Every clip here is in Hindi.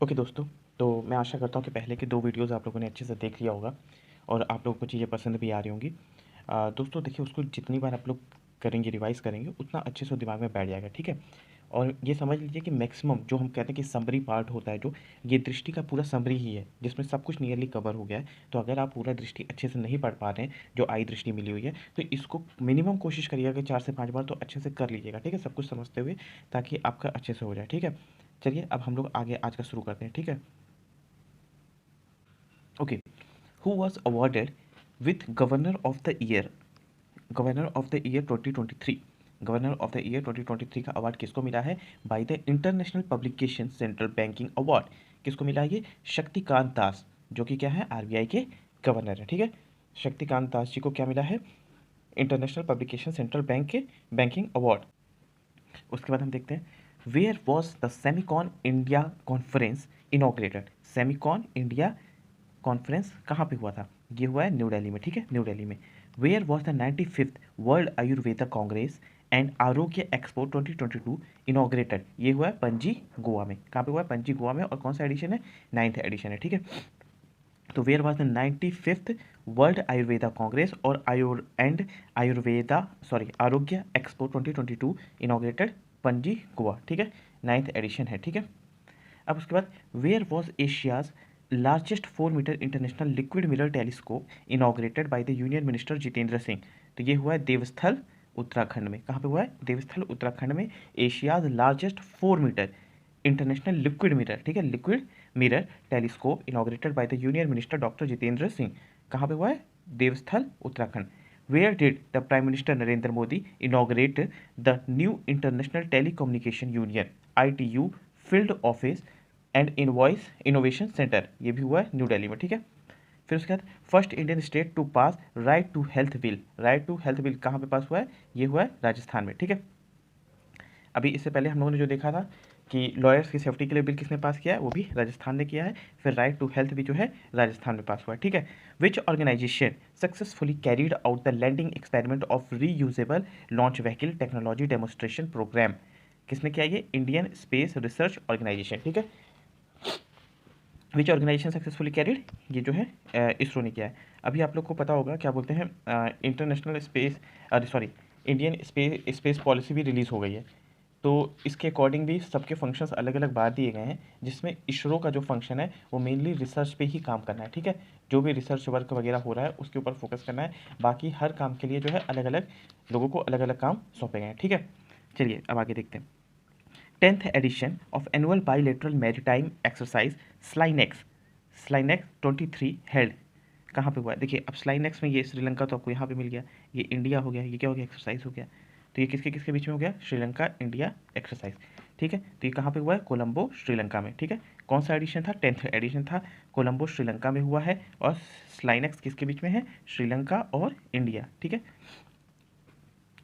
ओके दोस्तों, तो मैं आशा करता हूँ कि पहले के 2 वीडियोज़ आप लोगों ने अच्छे से देख लिया होगा और आप लोगों को चीज़ें पसंद भी आ रही होंगी। दोस्तों देखिए, उसको जितनी बार आप लोग करेंगे, रिवाइज़ करेंगे, उतना अच्छे से दिमाग में बैठ जाएगा, ठीक है? और ये समझ लीजिए कि मैक्सिमम जो हम कहते हैं कि समरी पार्ट होता है जो, ये दृष्टि का पूरा समरी ही है, जिसमें सब कुछ नियरली कवर हो गया है। तो अगर आप पूरा दृष्टि अच्छे से नहीं पढ़ पा रहे हैं, जो आई दृष्टि मिली हुई है, तो इसको मिनिमम कोशिश करिएगा कि 4 से 5 बार तो अच्छे से कर लीजिएगा, ठीक है? सब कुछ समझते हुए, ताकि आपका अच्छे से हो जाए, ठीक है? चलिए अब हम लोग आगे आज का शुरू करते हैं, ठीक है? Okay, who was awarded with Governor of the Year, Governor of the Year 2023, governor of the year 2023 का अवार्ड किसको मिला है? By the international publication central banking award. किसको मिला है ये? शक्तिकांत दास, जो कि क्या है, आरबीआई के गवर्नर है, ठीक है? शक्तिकांत दास जी को क्या मिला है? इंटरनेशनल पब्लिकेशन सेंट्रल बैंक के बैंकिंग अवार्ड। उसके बाद हम देखते हैं, where was the Semicon India conference inaugurated. Semicon India conference कहाँ पे हुआ था? ये हुआ है न्यू दिल्ली में, ठीक है, न्यू दिल्ली में। Where was the 95th world Ayurveda congress and Arogya expo 2022 inaugurated. ये हुआ है पणजी गोवा में। कहाँ पे हुआ है? पणजी गोवा में। और कौन सा एडिशन है? 9th एडिशन है, ठीक है? तो where was the 95th world Ayurveda congress और आरोग्य एक्सपो 2022 इनॉग्रेटेड पणजी गोवा, ठीक है? 9th एडिशन है, ठीक है? अब उसके बाद, where was Asia's largest 4 metre international liquid mirror telescope inaugurated by the union minister Jitendra Singh. तो ये हुआ है देवस्थल उत्तराखंड में। कहाँ पे हुआ है? देवस्थल उत्तराखंड में। Asia's largest 4 metre international liquid mirror, ठीक है, liquid mirror telescope inaugurated by the union minister doctor Jitendra Singh. कहाँ पे हुआ है? Devasthal Uttarakhand. Where did the prime minister Narendra Modi inaugurate the new international telecommunication union ITU field office and invoice innovation centre? ये भी हुआ है न्यू दिल्ली में, ठीक है? फिर उसके बाद, first Indian state to pass right to health bill. Right to health bill कहाँ पे पास हुआ है? ये हुआ है राजस्थान में, ठीक है? अभी इससे पहले हम लोगों ने जो देखा था कि लॉयर्स की सेफ्टी के लिए बिल किसने पास किया है, वो भी राजस्थान ने किया है। फिर राइट टू हेल्थ भी जो है राजस्थान में पास हुआ है, ठीक है? Which organisation successfully carried out the landing experiment of reusable launch vehicle technology demonstration programme? किसने किया ये? इंडियन स्पेस रिसर्च ऑर्गेनाइजेशन, ठीक है? विच ऑर्गेनाइजेशन सक्सेसफुली कैरिड, ये जो है इसरो ने किया है। अभी आप लोग को पता होगा, क्या बोलते हैं, international space, sorry, Indian space policy भी रिलीज़ हो गई है। तो इसके अकॉर्डिंग भी सबके फंक्शंस अलग अलग बांट दिए गए हैं, जिसमें इसरो का जो फंक्शन है वो मेनली रिसर्च पे ही काम करना है, ठीक है? जो भी रिसर्च वर्क वगैरह हो रहा है उसके ऊपर फोकस करना है। बाकी हर काम के लिए जो है अलग अलग लोगों को अलग अलग काम सौंपे गए हैं, ठीक है? चलिए अब आगे देखते हैं। 10th edition of annual bilateral maritime exercise SLINEX, SLINEX 23 held. कहाँ पे हुआ है? देखिए, अब स्लाइनेक्स में ये श्रीलंका तो आपको यहाँ पे मिल गया, ये इंडिया हो गया, ये क्या हो गया? एक्सरसाइज हो गया। तो ये किसके किसके बीच में हो गया? श्रीलंका इंडिया एक्सरसाइज, ठीक है? तो ये कहाँ पे हुआ है? कोलंबो श्रीलंका में, ठीक है? कौन सा एडिशन था? 10th एडिशन था। कोलंबो श्रीलंका में हुआ है। और स्लाइनेक्स किसके बीच में है? श्रीलंका और इंडिया, ठीक है?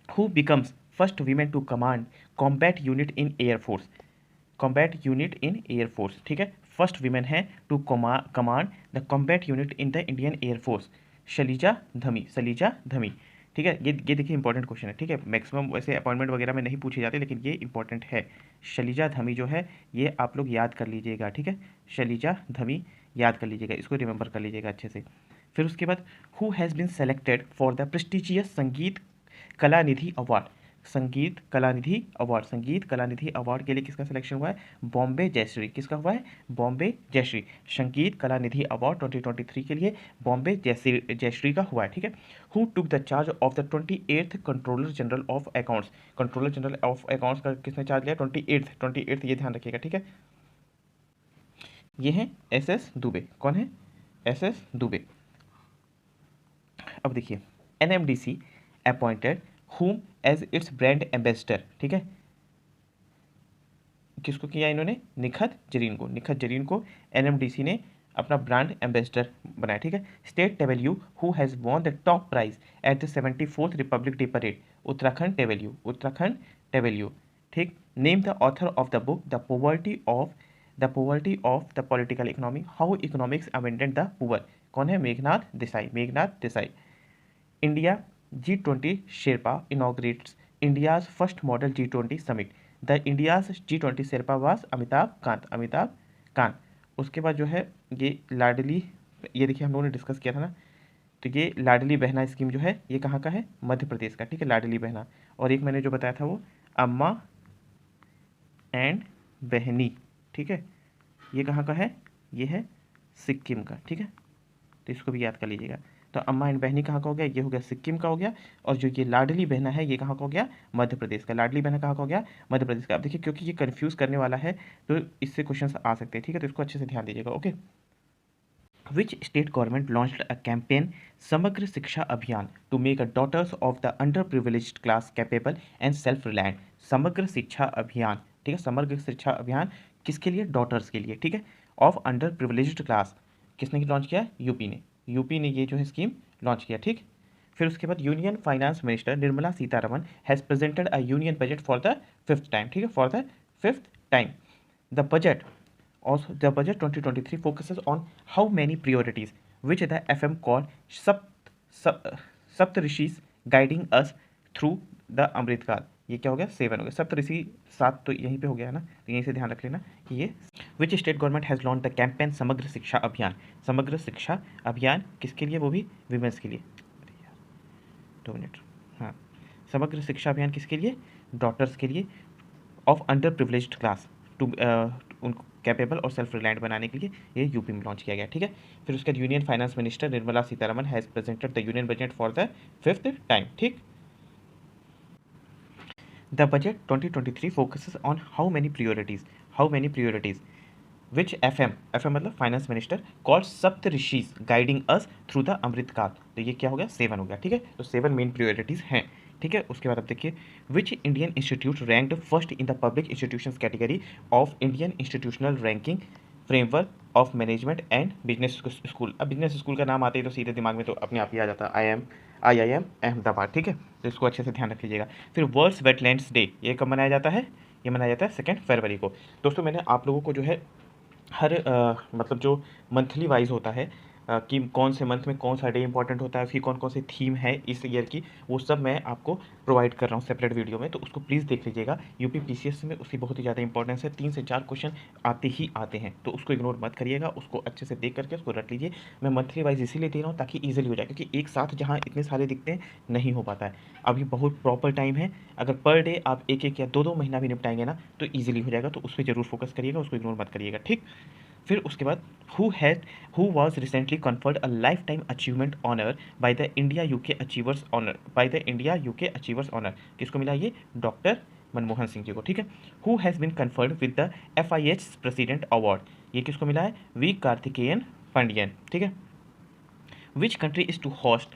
Who becomes first women to command combat unit in air force? Combat unit in air force, ठीक है? फर्स्ट वीमेन है to command the combat unit in the Indian air force, Shaliza Dhami, Shaliza Dhami, ठीक है? ये देखिए इंपॉर्टेंट क्वेश्चन है, ठीक है? मैक्सिमम वैसे अपॉइंटमेंट वगैरह में नहीं पूछे जाते, लेकिन ये इंपॉर्टेंट है। शलीजा धमी जो है, ये आप लोग याद कर लीजिएगा, ठीक है? शलीजा धमी याद कर लीजिएगा, इसको रिमेंबर कर लीजिएगा अच्छे से। फिर उसके बाद, who has been selected for the prestigious Sangeet Kalanidhi award? संगीत कलानिधि अवार्ड, संगीत कलानिधि अवार्ड के लिए किसका सिलेक्शन हुआ है? बॉम्बे जयश्री। किसका हुआ है? बॉम्बे जयश्री। संगीत कलानिधि अवार्ड 2023 के लिए बॉम्बे जयश्री का हुआ है, ठीक है? Who took the charge of the 28th controller general of accounts? Controller general of accounts का किसने चार्ज लिया? 28th, ये ध्यान रखिएगा, ठीक है? ये है SS दुबे। कौन है? SS दुबे। अब देखिए, NMDC appointed whom as its brand ambassador, ठीक है? किसको किया इन्होंने? निखत जरीन को। निखत जरीन को NMDC ने अपना ब्रांड एम्बेसडर बनाया, ठीक है? State tableau who has won the top prize at the 74th republic day parade? Uttarakhand tableau, Uttarakhand tableau, ठीक? Name the author of the book the poverty of the political economy, how economics abandoned the poor? कौन है? Meghnath Desai, Meghnath Desai. India G20 Sherpa inaugurates India's first model G20 summit. The India's G20 Sherpa was Amitabh Kant. Amitabh Kant. उसके बाद जो है ये लाडली, ये देखिए हम लोगों ने डिस्कस किया था ना, तो ये लाडली बहना स्कीम जो है ये कहाँ का है, मध्य प्रदेश का, ठीक है, लाडली बहना। और एक मैंने जो बताया था वो अम्मा एंड बहनी, ठीक है, ये कहाँ का है, ये है सिक्किम का, ठीक है, तो इसको भी याद कर लीजिएगा। तो अम्मा एंड बहनी कहाँ का हो गया, ये हो गया सिक्किम का हो गया। और जो ये लाडली बहना है ये कहाँ का हो गया, मध्य प्रदेश का। लाडली बहना कहाँ का हो गया, मध्य प्रदेश का। अब देखिए क्योंकि ये कंफ्यूज करने वाला है तो इससे क्वेश्चन आ सकते हैं, ठीक है, तो इसको अच्छे से ध्यान दीजिएगा। Okay, Which state government launched a campaign समग्र शिक्षा अभियान to make a daughters of the underprivileged class capable and self-reliant? समग्र शिक्षा अभियान, ठीक है, समग्र शिक्षा अभियान किसके लिए, डॉटर्स के लिए, ठीक है, ऑफ अंडर प्रिविलेज्ड क्लास। किसने लॉन्च किया, यूपी ने, यूपी ने ये जो है स्कीम लॉन्च किया, ठीक। फिर उसके बाद union finance minister Nirmala Sitharaman has presented a union budget for the 5th time, ठीक है, for the 5th time. The budget Also, the budget 2023 focuses on how many priorities, which the FM called Saptarishis guiding us through the Amrit Kaal. ये क्या हो गया, 7 हो गया। सप्तऋषि 7 तो यहीं पे हो गया है ना, तो यहीं से ध्यान रख लेना कि ये विच state government has launch the campaign समग्र शिक्षा अभियान। समग्र शिक्षा अभियान किसके लिए, वो भी विमेंस के लिए। 2 मिनट, हाँ, समग्र शिक्षा अभियान किसके लिए, डॉटर्स के लिए of underprivileged class, to उनको कैपेबल और सेल्फ रिलायंट बनाने के लिए ये यूपी में लॉन्च किया गया, ठीक है। फिर उसके बाद union finance minister Nirmala Sitharaman has presented the union budget for the 5th time, ठीक। The budget 2023 focuses on how many priorities which FM मतलब finance minister called Saptarishis guiding us through the Amrit Kaal. तो ये क्या हो गया, 7 हो गया, ठीक है। तो 7 मेन प्रियोरिटीज हैं, ठीक है। उसके बाद अब देखिए, which Indian institute ranked first in the public institutions category of Indian institutional ranking framework of management and business school. अब बिजनेस स्कूल का नाम आते ही तो सीधे दिमाग में तो अपने आप ही आ जाता है IIM अहमदाबाद, ठीक है, तो इसको अच्छे से ध्यान रख लीजिएगा। फिर वर्ल्ड्स वेटलैंड्स डे ये कब मनाया जाता है, ये मनाया जाता है 2 फरवरी को। दोस्तों मैंने आप लोगों को जो है हर मतलब जो मंथली वाइज होता है कि कौन से मंथ में कौन सा डे इंपॉर्टेंट होता है, फिर कौन कौन सी थीम है इस ईयर की, वो सब मैं आपको प्रोवाइड कर रहा हूँ सेपरेट वीडियो में, तो उसको प्लीज़ देख लीजिएगा। यूपी PCS में उसकी बहुत ही ज़्यादा इंपॉर्टेंस है, 3 से 4 क्वेश्चन आते ही आते हैं, तो उसको इग्नोर मत करिएगा, उसको अच्छे से देख करके उसको रख लीजिए। मैं मंथली वाइज इसीलिए दे रहा हूँ ताकि ईजिली हो जाए, क्योंकि एक साथ जहाँ इतने सारे दिखते हैं नहीं हो पाता है। अभी बहुत प्रॉपर टाइम है, अगर पर डे आप 1-1 या 2-2 महीना भी निपटाएंगे ना तो ईजिली हो जाएगा, तो उस पर जरूर फोकस करिएगा, उसको इग्नोर मत करिएगा, ठीक। फिर उसके बाद who was recently conferred a lifetime achievement honour by the India UK achievers honour, किसको मिला ये, डॉक्टर मनमोहन सिंह जी को, ठीक है। Who has been conferred with the FIH president award, ये किसको मिला है, वी कार्तिकेयन पांडियन, ठीक है। Which country is to host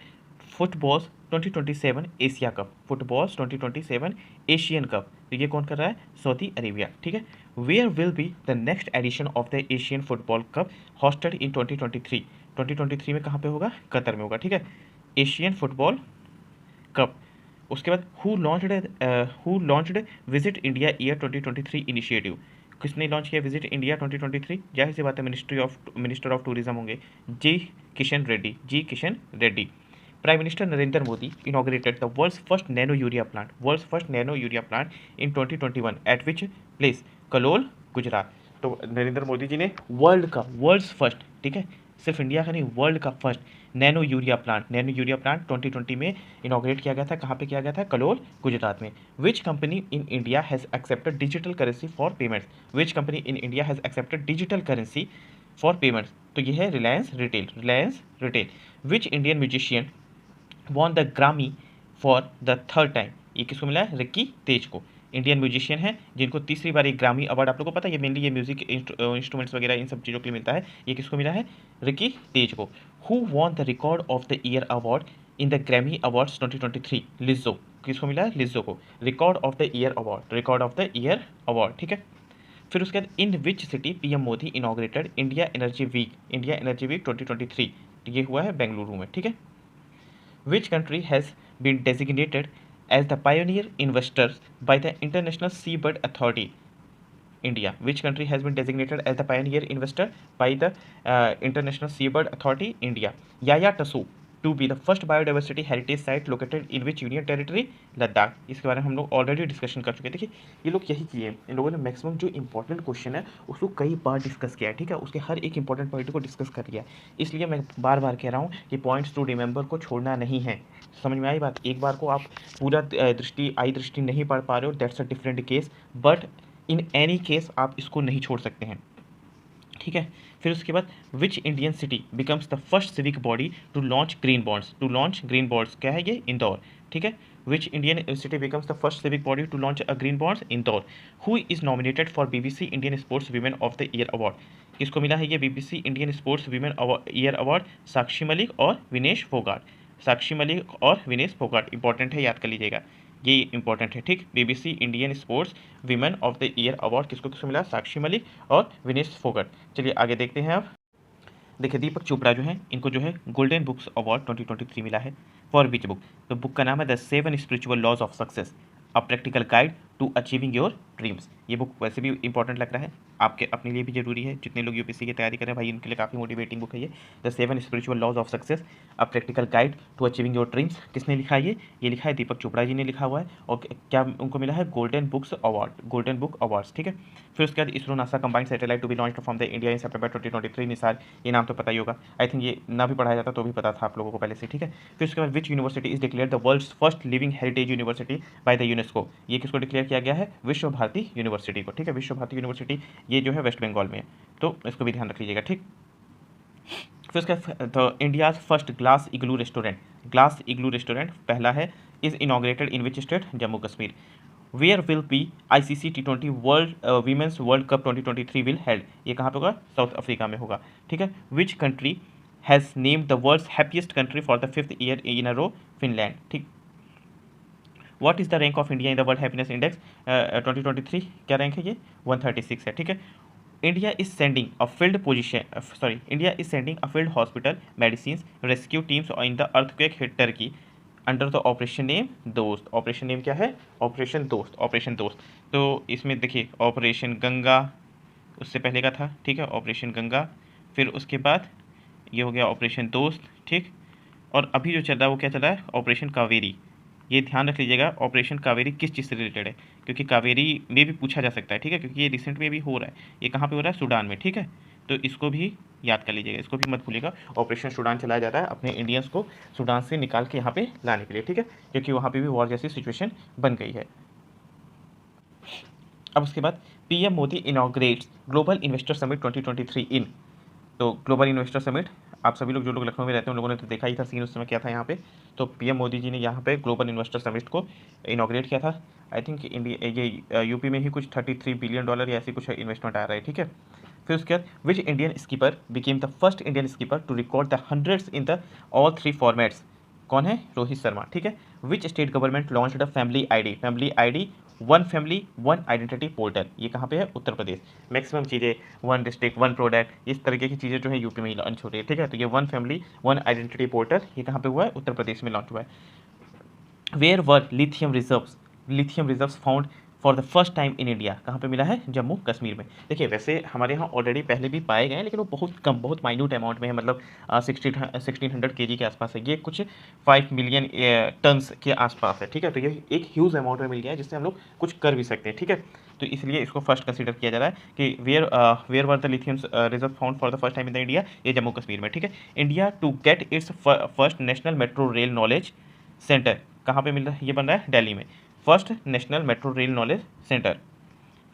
footballs 2027 Asia cup, footballs 2027 Asian cup, तो ये कौन कर रहा है, सऊदी अरेबिया, ठीक है। Where will be the next edition of the Asian football cup hosted in 2023 में कहाँ पे होगा, कतर में होगा, ठीक है, एशियन फुटबॉल कप। उसके बाद who launched visit India year 2023 initiative, किसने लॉन्च किया विजिट इंडिया 2023, जाहिर सी बात है मिनिस्टर ऑफ टूरिज्म होंगे G Kishan Reddy. Prime minister Narendra Modi inaugurated the world's first nano urea plant in 2021 at which place, Kalol, Gujarat. तो नरेंद्र मोदी जी ने वर्ल्ड्स फर्स्ट, ठीक है, सिर्फ इंडिया का नहीं, वर्ल्ड का फर्स्ट नैनो यूरिया प्लांट 2020 में इनॉग्रेट किया गया था। कहाँ पे किया गया था, कलोल, गुजरात में। Which company in India has accepted digital currency for payments, तो ये है Reliance retail. Which Indian musician won the ग्रामी फॉर द 3rd टाइम, ये किसको मिला है, रिक्की तेज को। इंडियन म्यूजिशियन है जिनको तीसरी बार एक ग्रामी अवार्ड, आप लोगों को पता है ये मेनली ये म्यूजिक इंस्ट्रूमेंट्स वगैरह इन सब चीज़ों के लिए मिलता है, ये किसको मिला है, रिक्की तेज को। Who won the record of the year award in the Grammy awards 2023, Lizzo, किसको मिला है, लिज्जो को। Record of the year award, ठीक है। फिर उसके बाद in which city PM Modi inaugurated India energy week 2023, ये हुआ है बेंगलुरु में, ठीक है। Which country has been designated as the pioneer investors by the International Seabird Authority? India. Which country has been designated as the pioneer investor by the International Seabird Authority? India. Yaya Tasso, to be the first biodiversity heritage site located in which union territory? Ladakh. इसके बारे में हम लोग ऑलरेडी डिस्कशन कर चुके हैं। देखिए ये लोग यही किए, इन लोगों ने मैक्सिमम जो इंपॉर्टेंट क्वेश्चन है उसको कई बार डिस्कस किया है, ठीक है, उसके हर एक इंपॉर्टेंट पॉइंट को डिस्कस कर लिया है। इसलिए मैं बार बार कह रहा हूँ कि पॉइंट्स टू रिमेंबर को छोड़ना नहीं है। समझ में आई बात? एक बार को आप पूरा दृष्टि नहीं पढ़ पा रहे हो, that's a different case, but in any case आप इसको नहीं छोड़ सकते हैं, ठीक है। फिर उसके बाद which Indian city becomes the first civic body to launch green bonds? To launch green bonds क्या है ये? इंदौर, ठीक है। Which Indian city becomes the first civic body to launch a green bonds? Indore. Who is nominated for BBC Indian sports women of the year award? किसको मिला है ये BBC Indian sports women year award? Sakshi Malik और विनेश फोगाट। साक्षी मलिक और विनेश फोगाट इंपॉर्टेंट है, याद कर लीजिएगा, ये इंपॉर्टेंट है, ठीक। BBC Indian sports women of the year award किसको किसको मिला? साक्षी मलिक और विनेश फोगाट। चलिए आगे देखते हैं। अब देखिए दीपक चोपड़ा जो है, इनको जो है गोल्डन बुक्स अवार्ड 2023 मिला है। For which book? तो बुक का नाम है the 7 spiritual laws of success, a practical guide to achieving your dreams. ये बुक वैसे भी इंपॉर्टेंट लग रहा है, आपके अपने लिए भी जरूरी है, जितने लोग UPSC की तैयारी कर रहे हैं भाई उनके लिए काफ़ी मोटिवेटिंग बुक है ये, the 7 spiritual laws of success, a practical guide to achieving your dreams. किसने लिखा है ये लिखा है दीपक चोपड़ा जी ने लिखा हुआ है, और क्या उनको मिला है? Golden books award, golden book awards, ठीक है। फिर उसके बाद ISRO NASA combined satellite to be launched from the India in September 2023। NISAR, ये नाम तो पता ही होगा, आई थिंक ये ना भी पढ़ाया जाता तो भी पता था आप लोगों को पहले से, ठीक है। फिर उसके बाद which university is declare the world's first living heritage university by the UNESCO? ये किसको डिक्लेयर किया गया है? विश्व भारती यूनिवर्सिटी को, ठीक है। विश्व भारती यूनिवर्सिटी ये जो है वेस्ट बंगाल में है, तो इसको भी ध्यान रख लीजिएगा, ठीक। फिर उसका तो India's first glass igloo restaurant, glass igloo restaurant पहला है, is inaugurated in which state? Jammu Kashmir. Where will be ICC T20 world women's world cup 2023 will held? ये कहाँ पे होगा? साउथ अफ्रीका में होगा, ठीक है। Which country has named the world's happiest country for the 5th year in a row? Finland, ठीक। What is the rank of India in the world happiness index 2023? क्या रैंक है ये? 136 है, ठीक है। India is sending a field hospital medicine rescue teams in the earthquake hit Turkey under the operation name Dost. Operation name क्या है? ऑपरेशन दोस्त, ऑपरेशन दोस्त। तो इसमें देखिए ऑपरेशन गंगा उससे पहले का था, ठीक है, ऑपरेशन गंगा, फिर उसके बाद ये हो गया ऑपरेशन दोस्त, ठीक। और अभी जो चल रहा है वो क्या चल रहा है? ऑपरेशन कावेरी। ये ध्यान रख लीजिएगा ऑपरेशन कावेरी किस चीज़ से रिलेटेड है, क्योंकि कावेरी में भी पूछा जा सकता है, ठीक है, क्योंकि ये रिसेंट में भी हो रहा है। ये कहाँ पे हो रहा है? सूडान में, ठीक है। तो इसको भी याद कर लीजिएगा, इसको भी मत भूलिएगा। ऑपरेशन सूडान चलाया जाता है अपने इंडियंस को सूडान से निकाल के यहाँ पे लाने के लिए, ठीक है, क्योंकि वहाँ पे भी वॉर जैसी सिचुएशन बन गई है। अब उसके बाद PM Modi inaugurates global investor summit 2023 इन। तो ग्लोबल इन्वेस्टर समिट, आप सभी लोग जो लोग लखनऊ में रहते हैं उन लोगों ने तो देखा ही था सीन उस समय क्या था यहाँ पे। तो PM मोदी जी ने यहाँ पे ग्लोबल इन्वेस्टर समिट को इनॉग्रेट किया था। आई थिंक इंडिया ये UP में ही कुछ $33 बिलियन या ऐसी कुछ इन्वेस्टमेंट आ रहा है, ठीक है। फिर उसके बाद which Indian skipper became the first Indian skipper to record the hundreds in the all 3 formats? कौन है? रोहित शर्मा, ठीक है। Which state government launched the family ID one family one identity portal? ये कहाँ पे है? उत्तर प्रदेश। मैक्सिमम चीज़ें वन डिस्ट्रिक्ट वन प्रोडक्ट इस तरीके की चीज़ें जो है UP में ही लॉन्च हो रही है, ठीक है। तो ये one family one identity portal ये कहाँ पे हुआ है? उत्तर प्रदेश में लॉन्च हुआ है। Where were lithium reserves found for the first time in India? कहाँ पे मिला है? जम्मू कश्मीर में। देखिए वैसे हमारे यहाँ ऑलरेडी पहले भी पाए गए हैं, लेकिन वो बहुत कम, बहुत माइन्यूट अमाउंट में है, मतलब 1600 kg के आसपास है। ये कुछ 5 मिलियन टन्स के आसपास है, ठीक है। तो ये एक ह्यूज अमाउंट में मिल गया है जिससे हम लोग कुछ कर भी सकते हैं, ठीक है। तो इसलिए इसको फर्स्ट कंसीडर किया जा रहा है कि where were the lithium reserve found for the first time in the India? ये जम्मू कश्मीर में, ठीक है। India to get its first national metro rail knowledge centre कहाँ पे मिल रहा है? ये बन रहा है दिल्ली में, first national metro rail knowledge centre.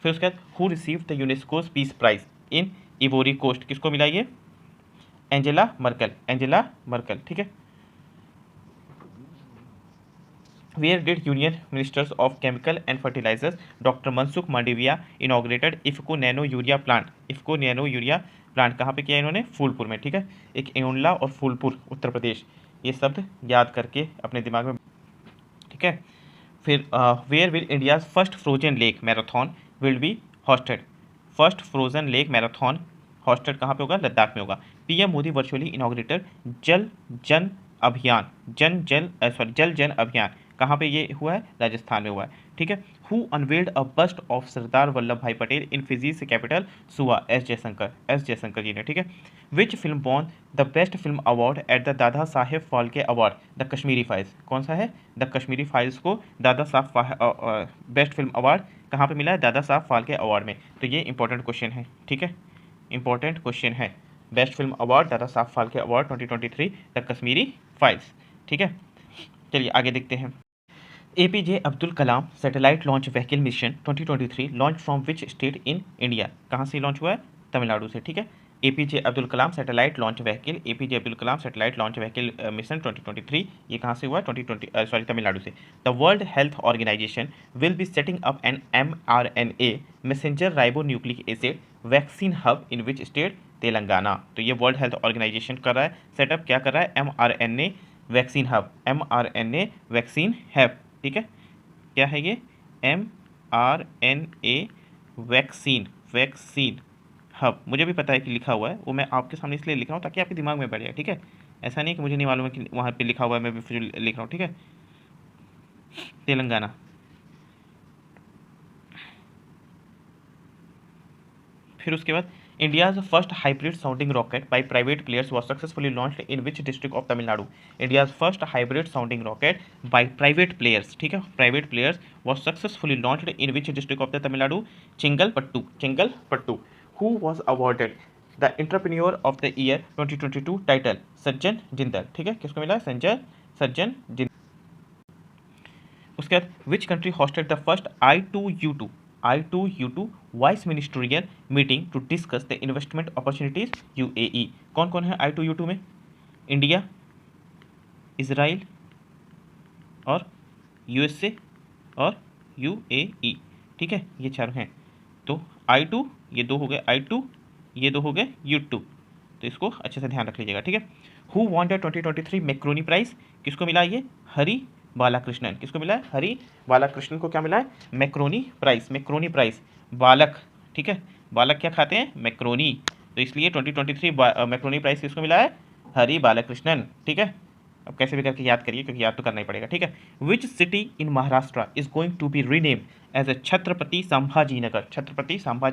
फिर उसके बाद who receive the UNESCO peace prize in Ivory Coast? किसको मिला ये? एंजेला मर्कल, ठीक है। Where did union ministers of chemical and fertilisers doctor Mansukh Mandaviya inaugurated IFFCO nano urea plant? IFFCO nano urea plant कहाँ पे किया इन्होंने? फूलपुर में, ठीक है। एक एओनला और फूलपुर उत्तर प्रदेश, ये शब्द याद करके अपने दिमाग में, ठीक है। फिर where will India's first frozen lake marathon will be hosted? First frozen lake marathon hosted कहाँ पे होगा? लद्दाख में होगा। PM मोदी वर्चुअली इनॉग्रेटेड जल जन अभियान कहाँ पे ये हुआ है? राजस्थान में हुआ है, ठीक है। Who unveiled a bust of Sardar Vallabhbhai Patel in Fiji's capital Suva? S Jaishankar ji ने, ठीक है। Which film won the best film award at the Dada Saheb Phalke award? The Kashmiri files. कौन सा है? द कश्मीरी फाइल्स को Dada Saheb best film award कहाँ पे मिला है? दादा साहब फाल्के अवार्ड में। तो ये इंपॉर्टेंट क्वेश्चन है, ठीक है, इंपॉर्टेंट क्वेश्चन है। Best film award Dada Saheb Phalke award 2023 the Kashmiri files, ठीक है। चलिए आगे देखते हैं। APJ Abdul Kalam satellite launch vehicle mission 2023 launch from which state in India? कहाँ से लॉन्च हुआ है? तमिलनाडु से, ठीक है। APJ Abdul Kalam satellite launch vehicle, APJ Abdul Kalam satellite launch vehicle mission 2023, ये कहाँ से हुआ? तमिलनाडु से। The world health organisation will be setting up an mRNA messenger ribonucleic acid vaccine hub in which state? Telangana. तो ये वर्ल्ड हेल्थ ऑर्गेनाइजेशन कर रहा है सेटअप, क्या कर रहा है? mRNA vaccine hub, mRNA vaccine hub, ठीक है। क्या है ये? mRNA vaccine hub. मुझे भी पता है कि लिखा हुआ है, वो मैं आपके सामने इसलिए लिख रहा हूँ ताकि आपके दिमाग में बैठ जाए, ठीक है। ऐसा नहीं कि मुझे नहीं मालूम है कि वहाँ पे लिखा हुआ है, मैं भी फिर लिख रहा हूँ, ठीक है। तेलंगाना। फिर उसके बाद India's first hybrid sounding rocket by private players was successfully launched in which district of Tamil Nadu? India's first hybrid sounding rocket by private players, ठीक है, private players was successfully launched in which district of the Tamil Nadu? Chengalpattu. Who was awarded the entrepreneur of the year 2022 title? Sajjan Jindal, ठीक है। किसको मिला? सज्जन जिंदल। उसके बाद which country hosted the first I2U2 vice ministerial meeting to discuss the investment opportunities? UAE। कौन कौन है I2U2 में? इंडिया, इजराइल और USA और UAE, ठीक है, ये चारों हैं। तो I2 ये दो हो गए, I2 ये दो हो गए, U2, तो इसको अच्छे से ध्यान रख लीजिएगा, ठीक है। Who won the 2023 Marconi prize? किसको मिला ये? हरी बालाकृष्णन। किसको मिला है? हरी बालाकृष्णन को क्या मिला है? Marconi prize. बालक, ठीक है, बालक क्या खाते हैं? मैक्रोनी, तो इसलिए 2023 मैक्रोनी प्राइज किसको मिला है? हरी बालाकृष्णन, ठीक है। अब कैसे भी करके याद करिए, क्योंकि याद तो करना ही पड़ेगा, ठीक है। Which city in Maharashtra is going to be renamed as a Chhatrapati Sambhaji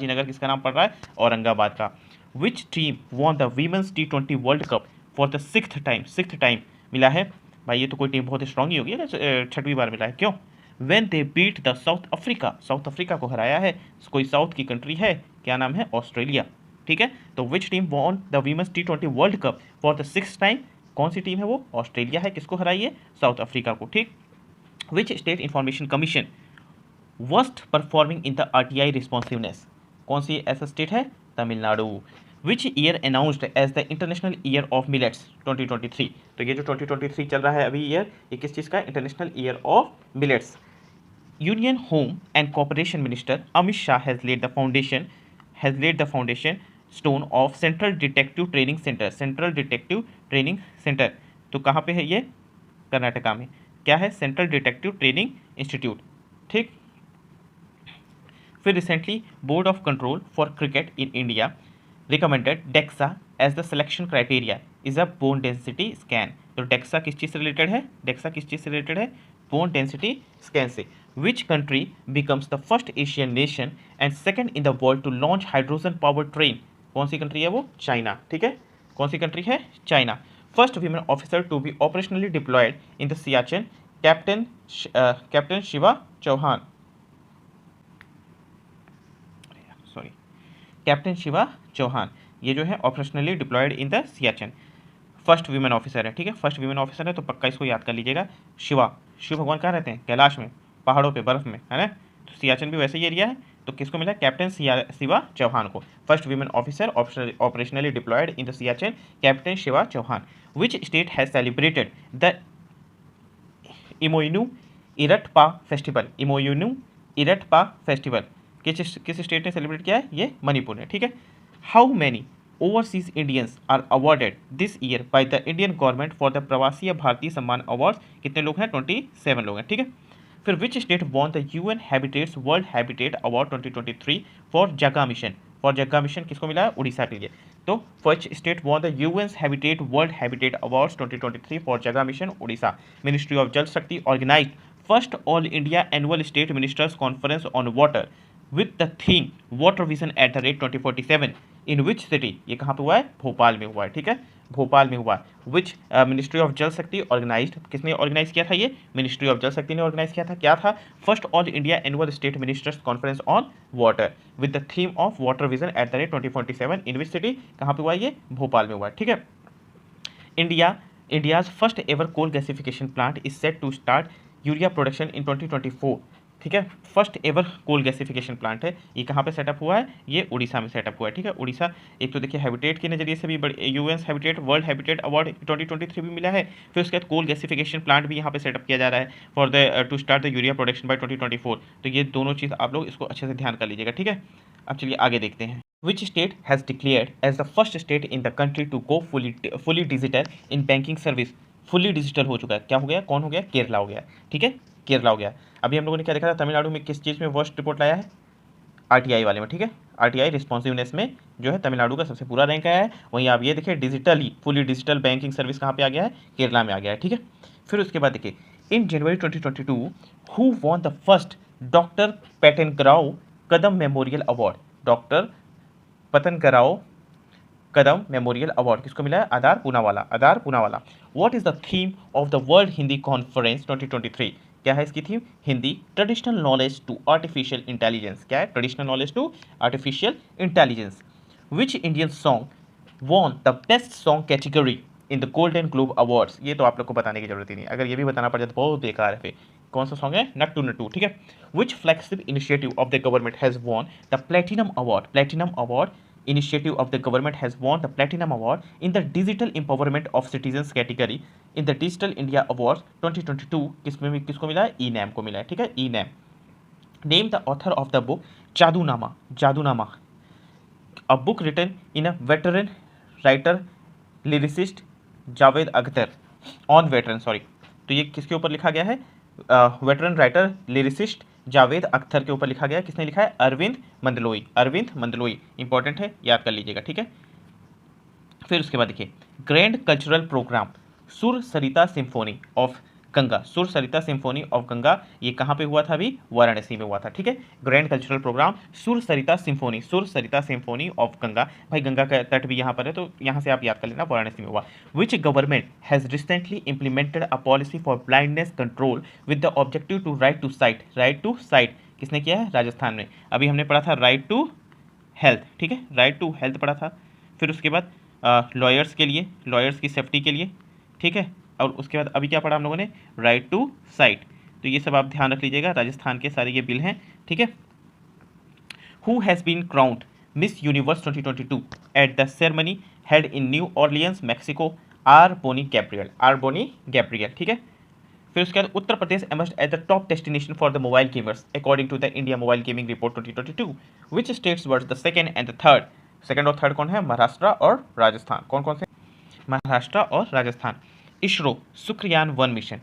Nagar किसका नाम पड़ रहा है? औरंगाबाद का। Which team won the women's T20 world cup for the sixth time मिला है? भाई ये तो कोई टीम बहुत स्ट्रांग ही होगी, 6वीं बार मिला है। क्यों? When they beat the South Africa को हराया है। कोई साउथ की कंट्री है, क्या नाम है? ऑस्ट्रेलिया, ठीक है। तो विच team won the women's T20 world cup for the sixth time? कौन सी टीम है वो? ऑस्ट्रेलिया है। किसको हराई है? साउथ अफ्रीका को, ठीक। Which state information commission worst performing in the RTI responsiveness? कौन सी ऐसा स्टेट है? Tamil Nadu. Which year announced as the international year of millets 2023? तो ये जो 2023 चल रहा है अभी ईयर, ये किस चीज़ का? International year of millets. Union home and corporation minister Amit Shah has laid the foundation stone of central detective training centre. तो कहाँ पे है ये? कर्नाटका में। क्या है? सेंट्रल डिटेक्टिव ट्रेनिंग इंस्टीट्यूट, ठीक। फिर recently board of control for cricket in India recommended DEXA as the selection criteria is a bone density scan. तो DEXA किस चीज़ से रिलेटेड है? बोन डेंसिटी स्कैन से। Which country becomes the first Asian nation and second in the world to launch hydrogen power train? कौन सी कंट्री है वो? चाइना, ठीक है। कौन सी कंट्री है? China. First women officer to be operationally deployed in the Siachen? Captain Shiva Chauhan, captain Shiva Chauhan, ये जो है operationally deployed in the Siachen, first women officer है, ठीक है। फर्स्ट वीमेन ऑफिसर है, तो पक्का इसको याद कर लीजिएगा। शिव भगवान कहाँ रहते हैं? कैलाश में, पहाड़ों पे, बर्फ में, है ना। तो सियाचिन भी वैसे ही एरिया है। तो किसको मिला? कैप्टन शिवा चौहान को। First women officer operationally deployed in the Siachen, captain Shiva Chauhan. Which state has celebrated the Emoinu Iratpa festival? किस स्टेट ने सेलिब्रेट किया है? ये मणिपुर ने, ठीक है। How many overseas Indians are awarded this year by the Indian government for the Pravasiya Bharatiya Samman awards? कितने लोग हैं? 27 लोग हैं, ठीक है। फिर which state won the UN habitats world habitat award 2023 for Jaga mission? किसको मिला है? उड़ीसा के लिए। तो first state won the UN habitat world habitat awards 2023 for Jaga mission? Orissa. Ministry of Jal Shakti organised first all India annual state ministers conference on water with the theme water vision at the rate 2047 in which city, ये कहाँ पे हुआ है, भोपाल में हुआ है, ठीक है, भोपाल में हुआ। Which ministry of Jal Shakti organised, किसने ऑर्गेनाइज किया था, ये मिनिस्ट्री ऑफ जल शक्ति ने ऑर्गेनाइज किया था। क्या था, first all India annual state ministers conference on water with the theme of water vision at the rate 2047 in which city, कहाँ पे हुआ है, ये भोपाल में हुआ है, ठीक है। India's first ever coal gasification plant is set to start urea production in 2024, ठीक है। First ever coal gasification plant है, ये कहाँ पे सेटअप हुआ है, ये उड़ीसा में सेटअप हुआ है, ठीक है। उड़ीसा, एक तो देखिए हैबिटेट के नज़रिए से भी बड़े UN habitat world habitat award 2023 भी मिला है। फिर उसके बाद कोल गैसिफिकेशन प्लांट भी यहाँ पे सेटअप किया जा रहा है for the two start the urea production by 2024। तो ये दोनों चीज़ आप लोग इसको अच्छे से ध्यान कर लीजिएगा, ठीक है। अब चलिए आगे देखते हैं। Which state has declared as the first state in the country to go fully digital in banking service? Fully digital हो चुका है, क्या हो गया, कौन हो गया, केरला हो गया, ठीक है, केरला हो गया। अभी हम लोगों ने क्या देखा था, तमिलनाडु में किस चीज़ में वर्स्ट रिपोर्ट लाया है, आरटीआई वाले में, ठीक है, आरटीआई रिस्पॉन्सिवनेस में जो है तमिलनाडु का सबसे पूरा रैंक आया है। वहीं आप ये देखिए digitally fully digital banking service कहाँ पे आ गया है, केरला में आ गया है, ठीक है। फिर उसके बाद देखिए in January 2022 who won the first doctor Patangrao Kadam memorial award, doctor Patangrao Kadam memorial award किसको मिला है, Adar Poonawalla. What is the theme of the world Hindi conference 2023, क्या है इसकी theme, Hindi traditional knowledge to artificial intelligence, क्या है, traditional knowledge to artificial intelligence. Which Indian song won the best song category in the golden globe awards, ये तो आप लोग को बताने की जरूरत ही नहीं, अगर ये भी बताना पड़ जाए तो बहुत बेकार है। फिर कौन सा सॉन्ग है, नट्टू नट्टू, ठीक है। Which flagship initiative of the government has won the platinum award initiative of the government has won the platinum award in the digital empowerment of citizens category in the Digital India Awards 2022, किसको मिला है, ईनैम को मिला है, ठीक है, eNAM. Name the author of the book Jadunama, a book written in a veteran writer lyricist Javed Akhtar on veteran, sorry, तो ये किसके ऊपर लिखा गया है, veteran writer lyricist Javed Akhtar के ऊपर लिखा गया है। किसने लिखा है, अरविंद मंदलोई, इंपॉर्टेंट है, याद कर लीजिएगा, ठीक है। फिर उसके बाद देखिए ग्रैंड कल्चरल प्रोग्राम सुर सरिता सिम्फोनी ऑफ गंगा, ये कहाँ पे हुआ था, अभी वाराणसी में हुआ था, ठीक है। ग्रैंड कल्चरल प्रोग्राम सुर सरिता सिम्फोनी ऑफ गंगा, भाई गंगा का तट भी यहाँ पर है तो यहाँ से आप याद कर लेना, वाराणसी में हुआ। Which government has recently implemented a policy for blindness control with the objective to right to sight, किसने किया है, राजस्थान में। अभी हमने पढ़ा था राइट टू हेल्थ, ठीक है, राइट टू हेल्थ पढ़ा था। फिर उसके बाद लॉयर्स की सेफ्टी के लिए, ठीक है। और उसके बाद अभी क्या पढ़ा हम लोगों ने, राइट टू साइट, तो ये सब आप ध्यान रख लीजिएगा, राजस्थान के सारे ये बिल हैं, ठीक है। Who has been crowned Miss Universe 2022 at the ceremony held in New Orleans Mexico, R Bonney Gabriel, ठीक है। फिर उसके बाद Uttar Pradesh emerged as the top destination for the mobile gamers according to the India mobile gaming report 2022, which states were the second and the third, second और थर्ड कौन है, महाराष्ट्र और राजस्थान, कौन से, महाराष्ट्र और Rajasthan. ISRO Shukrayaan 1 mission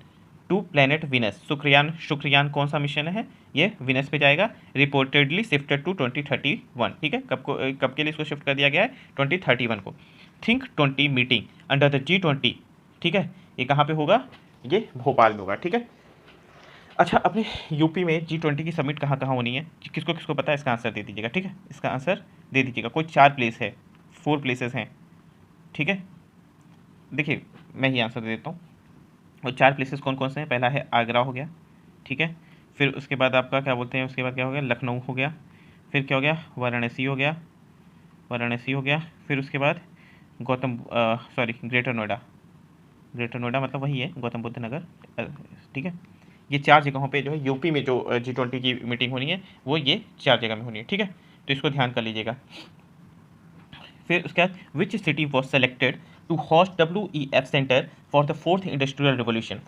to planet Venus, Shukrayaan कौन सा मिशन है, ये विनस पे जाएगा, रिपोर्टेडली शिफ्टेड टू 2031, ठीक है। कब के लिए इसको शिफ्ट कर दिया गया है, 2031 को। Think 20 meeting under the G20, ठीक है, ये कहाँ पे होगा, ये भोपाल में होगा, ठीक है। अच्छा, अपने यूपी में G20 की समिट कहाँ होनी है, किसको पता है, इसका आंसर दे दीजिएगा, ठीक है, इसका आंसर दे दीजिएगा। कोई 4 प्लेसेस हैं, ठीक है। देखिए मैं ही आंसर दे देता हूँ, और 4 प्लेसेस कौन से हैं, पहला है आगरा हो गया, ठीक है। फिर उसके बाद आपका क्या बोलते हैं, उसके बाद क्या हो गया, लखनऊ हो गया, फिर क्या हो गया, वाराणसी हो गया। फिर उसके बाद ग्रेटर नोएडा मतलब वही है, गौतम बुद्ध नगर, ठीक है। ये 4 जगहों पे जो है यूपी में जो G20 की मीटिंग होनी है वो ये 4 जगह में होनी है, ठीक है, तो इसको ध्यान कर लीजिएगा। फिर उसके बाद which city was selected to host WEF Center for the fourth industrial revolution,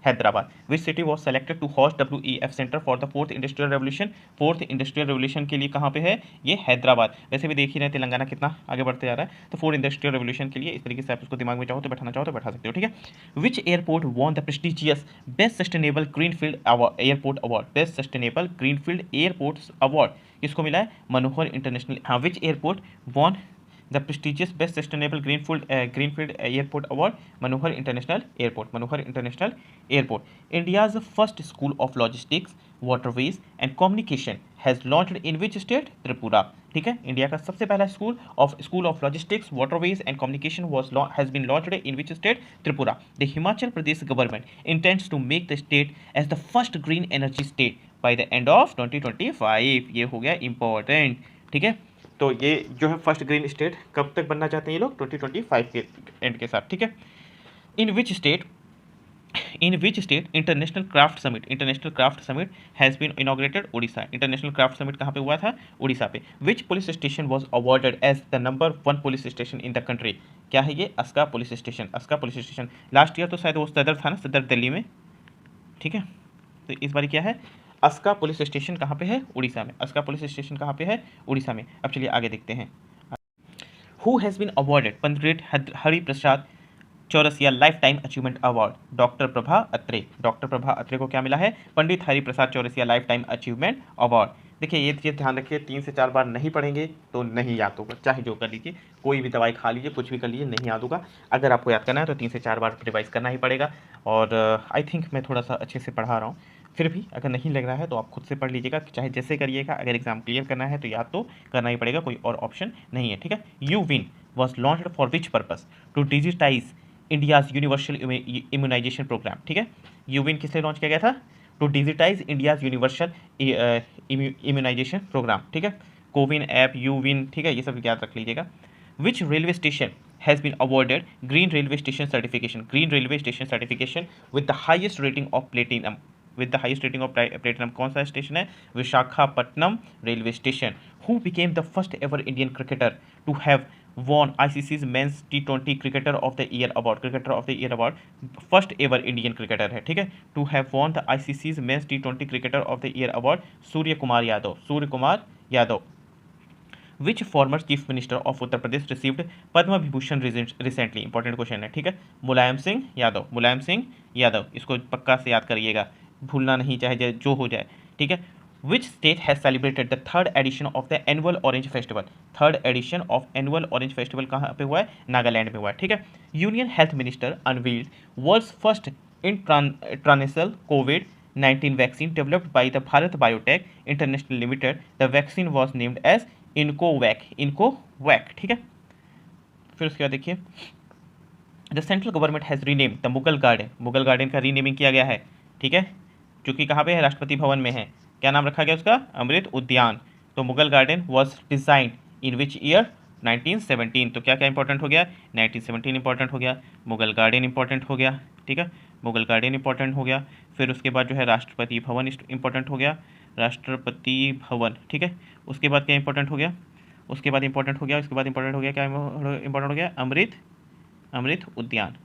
Hyderabad. Which city was selected to host WEF Center for the fourth industrial revolution के लिए कहाँ पे है, ये हैदराबाद। वैसे भी देख ही रहे हैं तेलंगाना कितना आगे बढ़ते जा रहा है, तो फोर्थ इंडस्ट्रियल रेवोल्यूशन के लिए इस तरीके से आप इसको दिमाग में चाहो तो बैठाना चाहो तो बैठा सकते हो, ठीक है। Which airport won the prestigious best sustainable greenfield airport award, किसको मिला है, मनोहर इंटरनेशनल, हाँ। Which airport won the prestigious best sustainable greenfield airport award, Manohar international airport, Manohar international airport. India's first school of logistics, waterways and communication has launched in which state? Tripura. ठीक है, इंडिया का सबसे पहला school of logistics, waterways and communication has been launched in which state? Tripura. The Himachal Pradesh government intends to make the state as the first green energy state by the end of 2025। ये हो गया इंपॉर्टेंट। ठीक है, तो ये जो है फर्स्ट ग्रीन स्टेट कब तक बनना चाहते हैं ये लोग? 2025 के एंड के साथ। ठीक है, in which state international craft summit has been inaugurated? Orissa. International craft summit कहाँ पे हुआ था? उड़ीसा पे। Which police station was awarded as the number 1 police station in the country? क्या है ये? Aska police station. Aska police station last year तो शायद वो सदर था ना, सदर दिल्ली में। ठीक है, तो इस बार क्या है? अस्का पुलिस स्टेशन कहाँ पे है? उड़ीसा में। अस्का पुलिस स्टेशन कहाँ पे है? उड़ीसा में। अब चलिए आगे देखते हैं। Who has been awarded Pandit Hari Prasad Chaurasia lifetime achievement award? Doctor Prabha Atre. Doctor Prabha Atre को क्या मिला है? Pandit Hari Prasad Chaurasia lifetime achievement award. देखिए ये चीज़ ध्यान रखिए, 3 से 4 बार नहीं पढ़ेंगे तो नहीं याद होगा, चाहे जो कर लीजिए, कोई भी दवाई खा लीजिए, कुछ भी कर लीजिए, नहीं याद होगा। अगर आपको याद करना है तो 3 से 4 बार रिवाइज करना ही पड़ेगा। और आई थिंक मैं थोड़ा सा अच्छे से पढ़ा रहा हूँ, फिर भी अगर नहीं लग रहा है तो आप खुद से पढ़ लीजिएगा, चाहे जैसे करिएगा। अगर एग्जाम क्लियर करना है तो याद तो करना ही पड़ेगा, कोई और ऑप्शन नहीं है। ठीक है, यू विन was launched for which purpose? To digitise India's universal immunisation programme. ठीक है, यूविन किस लिए लॉन्च किया गया था? To digitise India's universal immunisation programme. ठीक है, कोविन ऐप, यूविन, ठीक है, ये सब याद रख लीजिएगा। Which railway station has been awarded green railway station certification? Green railway station certification with the highest rating of platinum. कौन सा स्टेशन है? Visakhapatnam railway station. Who became the first ever Indian cricketer to have won ICC's Men's T20 Cricketer of the Year Award? First ever Indian cricketer है। ठीक है, to have won the ICC's Men's T20 Cricketer of the Year Award, Surya Kumar Yadav. Which former chief minister of Uttar Pradesh received Padma Vibhushan recently? Important question है। ठीक है, मुलायम सिंह यादव। इसको पक्का से याद करिएगा, भूलना नहीं, चाहे जो हो जाए। ठीक है, Which state has celebrated the third edition of the annual Orange Festival? Third edition of annual orange festival कहाँ पे हुआ है? नागालैंड में हुआ है। ठीक है, union health minister unveiled world's first intranasal कोविड-19 vaccine developed by the Bharat Biotech international limited. The vaccine was named as iNCOVACC. ठीक है, फिर उसके बाद देखिए, the central government has rename the Mughal garden का रीनेमिंग किया गया है। ठीक है, चूँकि कहाँ पे है? राष्ट्रपति भवन में है। क्या नाम रखा गया उसका? अमृत उद्यान। तो Mughal garden was design in which year? 1917। तो क्या क्या इंपॉर्टेंट हो गया? 1917 इंपॉर्टेंट हो गया, मुगल गार्डन इंपॉर्टेंट हो गया। ठीक है, मुगल गार्डन इंपॉर्टेंट हो गया। फिर उसके बाद जो है राष्ट्रपति भवन इंपॉर्टेंट हो गया, राष्ट्रपति भवन। ठीक है, उसके बाद क्या इंपॉर्टेंट हो गया? क्या इंपॉर्टेंट हो गया? अमृत उद्यान।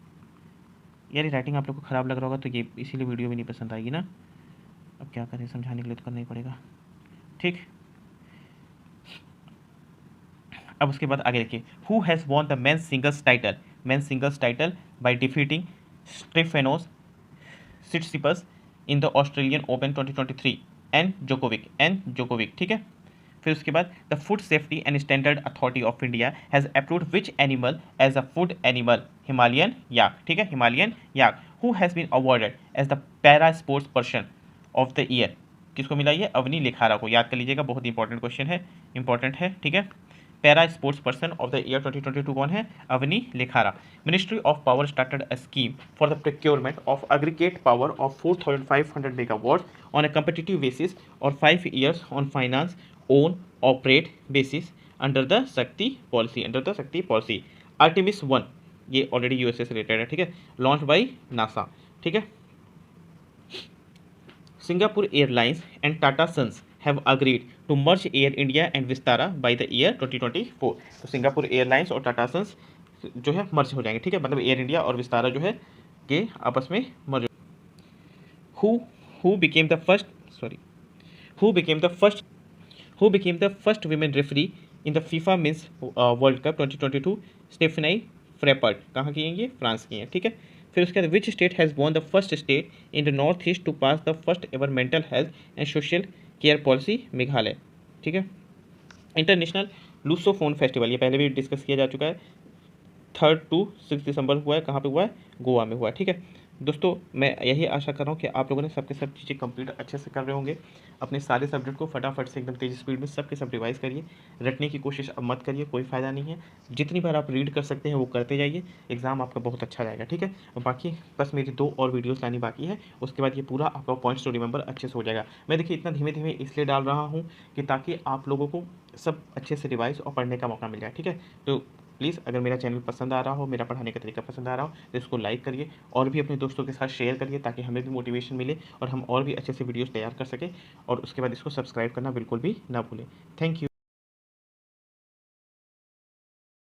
यार राइटिंग आप लोग को ख़राब लग रहा होगा तो ये इसीलिए वीडियो भी नहीं पसंद आएगी ना। अब क्या करें, समझाने के लिए तो करना ही पड़ेगा। ठीक, अब उसके बाद आगे देखिए, who has won the men's singles title by defeating Stefanos Tsitsipas in the Australian Open 2023? N Djokovic. ठीक है, फिर उसके बाद the food safety and standard authority of India has approved which animal as a food animal? Himalayan yak. ठीक है, Himalayan yak. Who has been awarded as the para sports person of the year? किसको मिला ये? अवनी लेखारा को। याद कर लीजिएगा, बहुत इंपॉर्टेंट क्वेश्चन है, इंपॉर्टेंट है। ठीक है, para sports person of the year 2022 कौन है? Avani Lekhara. Ministry of power started a scheme for the procurement of aggregate power of 4500 megawatt on a competitive basis और 5 years on finance own operate basis under the Shakti policy. Artemis 1 ये ऑलरेडी यूएसए से रिलेटेड है। ठीक है, लॉन्च बाई नासा। ठीक है, Singapore Airlines and Tata Sons have agreed to merge Air India and Vistara by the year 2024। तो सिंगापुर एयरलाइंस और टाटा सन्स जो है मर्ज हो जाएंगे। ठीक है, मतलब एयर इंडिया और विस्तारा जो है के आपस में merge. Who became the first women referee in the FIFA men's world cup 2022? Stephanie Frappart. कहाँ की हैं ये? फ्रांस की हैं। ठीक है, फिर उसके बाद which state has won the first state in the north east to pass the first ever mental health and social care policy? Meghalaya. ठीक है, इंटरनेशनल लूसोफोन फेस्टिवल, ये पहले भी डिस्कस किया जा चुका है। 3 to 6 दिसंबर हुआ है, कहाँ पे हुआ है, गोवा में हुआ है। ठीक है दोस्तों, मैं यही आशा कर रहा हूँ कि आप लोगों ने सबके सब चीज़ें कंप्लीट अच्छे से कर रहे होंगे। अपने सारे सब्जेक्ट को फटाफट से एकदम तेज़ स्पीड में सबके सब रिवाइज करिए। रटने की कोशिश अब मत करिए, कोई फ़ायदा नहीं है। जितनी बार आप रीड कर सकते हैं वो करते जाइए, एग्ज़ाम आपका बहुत अच्छा जाएगा। ठीक है, और बाकी बस मेरी 2 और वीडियोस लानी बाकी है, उसके बाद ये पूरा आपका पॉइंट्स टू रिमेंबर अच्छे से हो जाएगा। मैं देखिए इतना धीमे धीमे इसलिए डाल रहा हूँ कि ताकि आप लोगों को सब अच्छे से रिवाइज और पढ़ने का मौका मिल जाए। ठीक है, तो प्लीज़ अगर मेरा चैनल पसंद आ रहा हो, मेरा पढ़ाने का तरीका पसंद आ रहा हो, तो इसको लाइक करिए और भी अपने दोस्तों के साथ शेयर करिए, ताकि हमें भी मोटिवेशन मिले और हम और भी अच्छे से वीडियोस तैयार कर सकें। और उसके बाद इसको सब्सक्राइब करना बिल्कुल भी ना भूलें। Thank you.